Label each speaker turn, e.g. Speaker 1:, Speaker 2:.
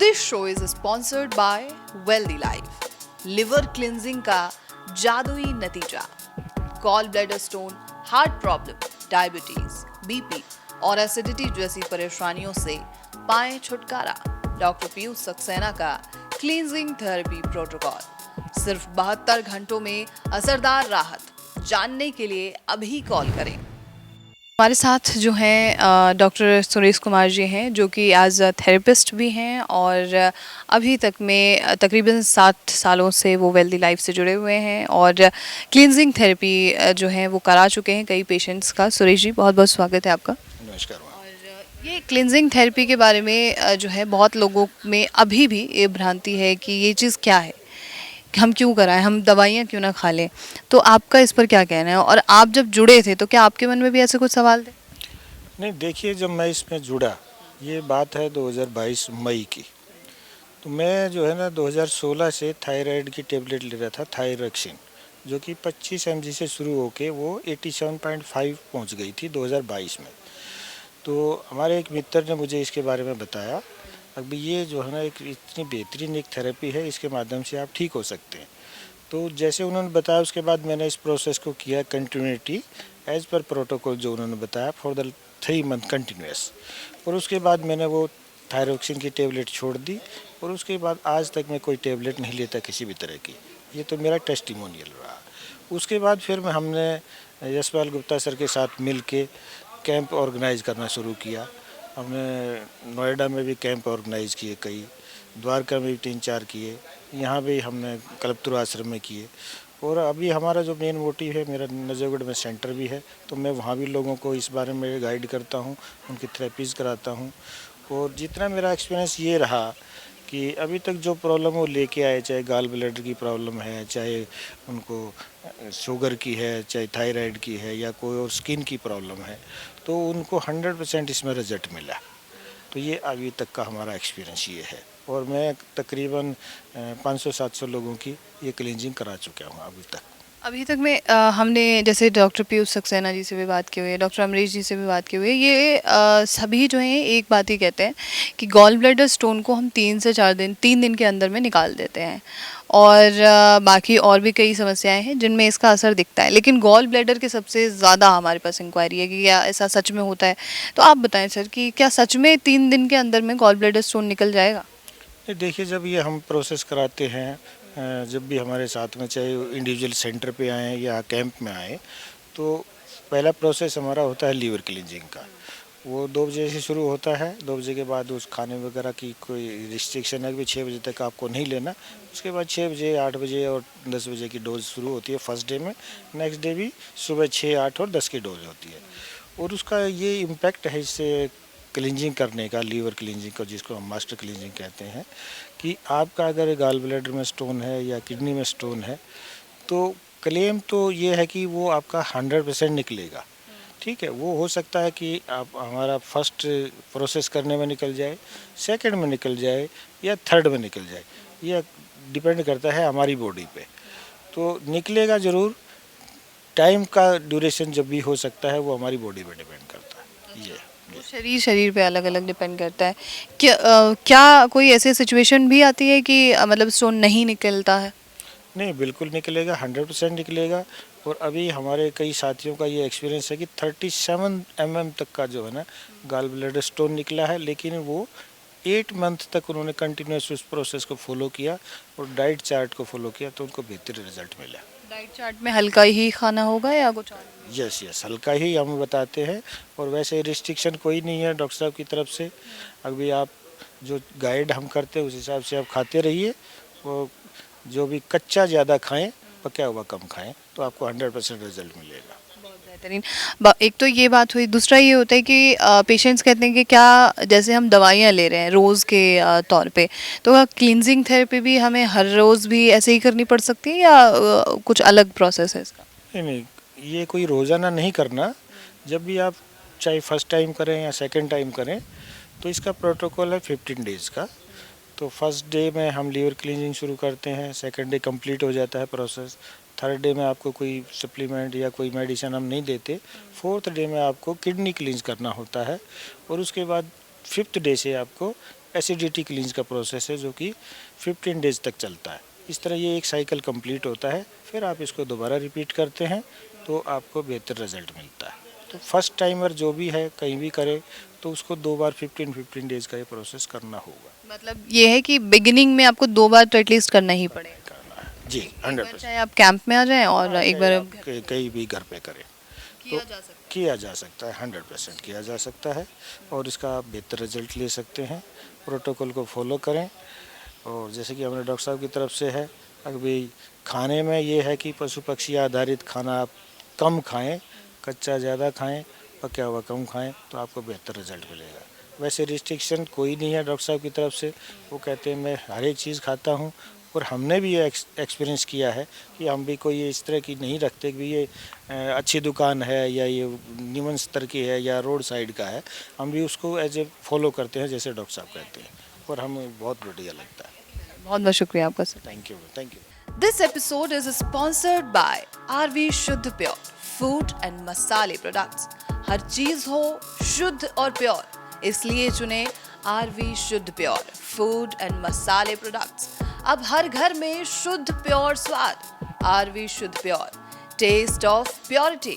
Speaker 1: This show is sponsored by wealthy life. Liver cleansing का जादुई नतीजा। Gall bladder stone, heart problem, diabetes, BP और acidity जैसी परेशानियों से पाएं छुटकारा। डॉक्टर पीयूष सक्सेना का क्लींजिंग थेरेपी प्रोटोकॉल। सिर्फ 72 घंटों में असरदार राहत। जानने के लिए अभी कॉल करें। हमारे साथ जो हैं डॉक्टर सुरेश कुमार जी हैं, जो कि एज अ थेरेपिस्ट भी हैं और अभी तक में तकरीबन 7 सालों से वो वेल्दी लाइफ से जुड़े हुए हैं और क्लींजिंग थेरेपी जो है वो करा चुके हैं कई पेशेंट्स का। सुरेश जी, बहुत बहुत स्वागत है आपका।
Speaker 2: नमस्कार।
Speaker 1: और ये क्लींजिंग थेरेपी के बारे में जो है बहुत लोगों में अभी भी ये भ्रांति है कि ये चीज़ क्या है, हम क्यों कराएं, हम दवाइयाँ क्यों ना खा लें। तो आपका इस पर क्या कहना है, और आप जब जुड़े थे तो क्या आपके मन में भी ऐसे कुछ सवाल थे?
Speaker 2: नहीं, देखिए, जब मैं इसमें जुड़ा, ये बात है 2022 मई की। तो मैं जो है ना 2016 से थायराइड की टेबलेट ले रहा था, थायरक्सिन, जो कि 25 mg से शुरू होके वो 87.5 पहुंच गई थी 2022 में। तो हमारे एक मित्र ने मुझे इसके बारे में बताया, अभी ये जो है ना एक इतनी बेहतरीन एक थेरेपी है, इसके माध्यम से आप ठीक हो सकते हैं। तो जैसे उन्होंने बताया, उसके बाद मैंने इस प्रोसेस को किया कंटिन्यूटी एज पर प्रोटोकॉल जो उन्होंने बताया फॉर द 3 मंथ कंटिन्यूस। और उसके बाद मैंने वो थायरोक्सिन की टेबलेट छोड़ दी और उसके बाद आज तक मैं कोई टेबलेट नहीं लेता किसी भी तरह की। ये तो मेरा टेस्टिमोनियल रहा। उसके बाद फिर हमने यशपाल गुप्ता सर के साथ मिल के कैंप ऑर्गेनाइज करना शुरू किया। हमने नोएडा में भी कैंप ऑर्गेनाइज किए, कई द्वारका में भी 3-4 किए, यहाँ भी हमने कल्पतरु आश्रम में किए। और अभी हमारा जो मेन मोटिव है, मेरा नजफगढ़ में सेंटर भी है, तो मैं वहाँ भी लोगों को इस बारे में गाइड करता हूँ, उनकी थेरेपीज़ कराता हूँ। और जितना मेरा एक्सपीरियंस ये रहा कि अभी तक जो प्रॉब्लम वो लेके आए, चाहे गाल ब्लैडर की प्रॉब्लम है, चाहे उनको शुगर की है, चाहे थायराइड की है, या कोई और स्किन की प्रॉब्लम है, तो उनको 100% इसमें रिजल्ट मिला। तो ये अभी तक का हमारा एक्सपीरियंस ये है। और मैं तकरीबन 500-700 लोगों की ये क्लींजिंग करा चुका हूँ अभी तक।
Speaker 1: अभी तक में हमने जैसे डॉक्टर पीयूष सक्सेना जी से भी बात की हुई है, डॉक्टर अमरीश जी से भी बात की हुई है। ये सभी जो हैं एक बात ही कहते हैं कि गॉल ब्लैडर स्टोन को हम 3 दिन के अंदर में निकाल देते हैं, और बाकी और भी कई समस्याएं हैं जिनमें इसका असर दिखता है। लेकिन गॉल ब्लैडर के सबसे ज़्यादा हमारे पास इंक्वायरी है कि क्या ऐसा सच में होता है। तो आप बताएं सर कि क्या सच में 3 दिन के अंदर में गॉल ब्लैडर स्टोन निकल जाएगा?
Speaker 2: देखिए, जब ये हम प्रोसेस कराते हैं, जब भी हमारे साथ में चाहे इंडिविजुअल सेंटर पे आए या कैंप में आए, तो पहला प्रोसेस हमारा होता है लीवर क्लींजिंग का। वो 2 बजे से शुरू होता है। 2 बजे के बाद उस खाने वगैरह की कोई रिस्ट्रिक्शन है कि 6 बजे तक आपको नहीं लेना। उसके बाद 6 बजे, 8 बजे और 10 बजे की डोज शुरू होती है फर्स्ट डे में। नेक्स्ट डे भी सुबह 6, 8 और 10 की डोज होती है। और उसका ये इम्पैक्ट है इससे क्लींजिंग करने का, लीवर क्लींजिंग का, जिसको हम मास्टर क्लींजिंग कहते हैं, कि आपका अगर गाल ब्लैडर में स्टोन है या किडनी में स्टोन है, तो क्लेम तो ये है कि वो आपका 100% निकलेगा। ठीक है, वो हो सकता है कि आप हमारा फर्स्ट प्रोसेस करने में निकल जाए, सेकंड में निकल जाए, या थर्ड में निकल जाए। ये डिपेंड करता है हमारी बॉडी पे। तो निकलेगा ज़रूर। टाइम का ड्यूरेशन जब भी हो सकता है, वो हमारी बॉडी पे डिपेंड करता है। ये
Speaker 1: तो शरीर शरीर पे अलग अलग डिपेंड करता है। क्या कोई ऐसी सिचुएशन भी आती है कि मतलब स्टोन नहीं निकलता है?
Speaker 2: नहीं, बिल्कुल निकलेगा, 100% निकलेगा। और अभी हमारे कई साथियों का ये एक्सपीरियंस है कि 37 तक का जो है ना गाल ब्लैडर स्टोन निकला है, लेकिन वो 8 मंथ तक उन्होंने कंटिन्यूस उस प्रोसेस को फॉलो किया और डाइट चार्ट को फॉलो किया, तो उनको बेहतर रिजल्ट मिला।
Speaker 1: डाइट चार्ट में हल्का ही खाना होगा या कुछ और?
Speaker 2: यस यस, हल्का ही हम बताते हैं। और वैसे रिस्ट्रिक्शन कोई नहीं है डॉक्टर साहब की तरफ से। अभी आप जो गाइड हम करते हैं उस हिसाब से आप खाते रहिए। वो जो भी कच्चा ज़्यादा खाएं, पका हुआ कम खाएं, तो आपको 100% रिजल्ट मिलेगा।
Speaker 1: बहुत बेहतरीन। एक तो ये बात हुई, दूसरा ये होता है कि पेशेंट्स कहते हैं कि क्या जैसे हम दवाइयाँ ले रहे हैं रोज़ के तौर पे, तो क्लींजिंग थेरेपी भी हमें हर रोज़ भी ऐसे ही करनी पड़ सकती है या कुछ अलग प्रोसेस है इसका?
Speaker 2: नहीं नहीं, ये कोई रोज़ाना नहीं करना। जब भी आप चाहे फर्स्ट टाइम करें या सेकंड टाइम करें, तो इसका प्रोटोकॉल है 15 डेज़ का। तो फर्स्ट डे में हम लीवर क्लीनिंग शुरू करते हैं, सेकंड डे कंप्लीट हो जाता है प्रोसेस। थर्ड डे में आपको कोई सप्लीमेंट या कोई मेडिसिन हम नहीं देते। फोर्थ डे में आपको किडनी क्लींस करना होता है। और उसके बाद फिफ्थ डे से आपको एसिडिटी क्लींस का प्रोसेस है जो कि 15 डेज तक चलता है। इस तरह ये एक साइकिल कंप्लीट होता है, फिर आप इसको दोबारा रिपीट करते हैं तो आपको बेहतर रिजल्ट मिलता है। तो फर्स्ट टाइमर जो भी है कहीं भी करे तो उसको 2 बार 15 डेज का ये प्रोसेस करना होगा।
Speaker 1: मतलब ये है कि बिगिनिंग में आपको 2 बार तो एटलीस्ट करना ही पड़ेगा।
Speaker 2: करना है जी,
Speaker 1: एक बार
Speaker 2: 100%।
Speaker 1: चाहे आप कैंप में आ जाएं और एक बार
Speaker 2: कहीं भी घर पे करें
Speaker 1: किया जा सकता
Speaker 2: किया जा सकता है, 100% किया जा सकता है और इसका आप बेहतर रिजल्ट ले सकते हैं। प्रोटोकॉल को फॉलो करें और जैसे कि हमारे डॉक्टर साहब की तरफ से है, अभी खाने में ये है कि पशु पक्षी आधारित खाना आप कम खाएं, कच्चा ज़्यादा खाएं, पका हुआ कम खाएं तो आपको बेहतर रिजल्ट मिलेगा। वैसे रिस्ट्रिक्शन कोई नहीं है डॉक्टर साहब की तरफ से, वो कहते हैं मैं हर एक चीज़ खाता हूँ और हमने भी ये एक्सपीरियंस किया है कि हम भी कोई इस तरह की नहीं रखते कि ये अच्छी दुकान है या ये निम्न स्तर की है या रोड साइड का है, हम भी उसको एज ए फॉलो करते हैं जैसे डॉक्टर साहब कहते हैं और हमें बहुत बढ़िया लगता है।
Speaker 1: बहुत बहुत शुक्रिया आपका sir.
Speaker 2: Thank you.
Speaker 1: This episode is sponsored by RV शुद्ध प्योर फूड एंड मसाले प्रोडक्ट्स। हर चीज हो शुद्ध और प्योर, इसलिए चुने RV शुद्ध प्योर फूड एंड मसाले प्रोडक्ट्स। अब हर घर में शुद्ध प्योर स्वाद। RV शुद्ध प्योर, टेस्ट ऑफ प्योरिटी।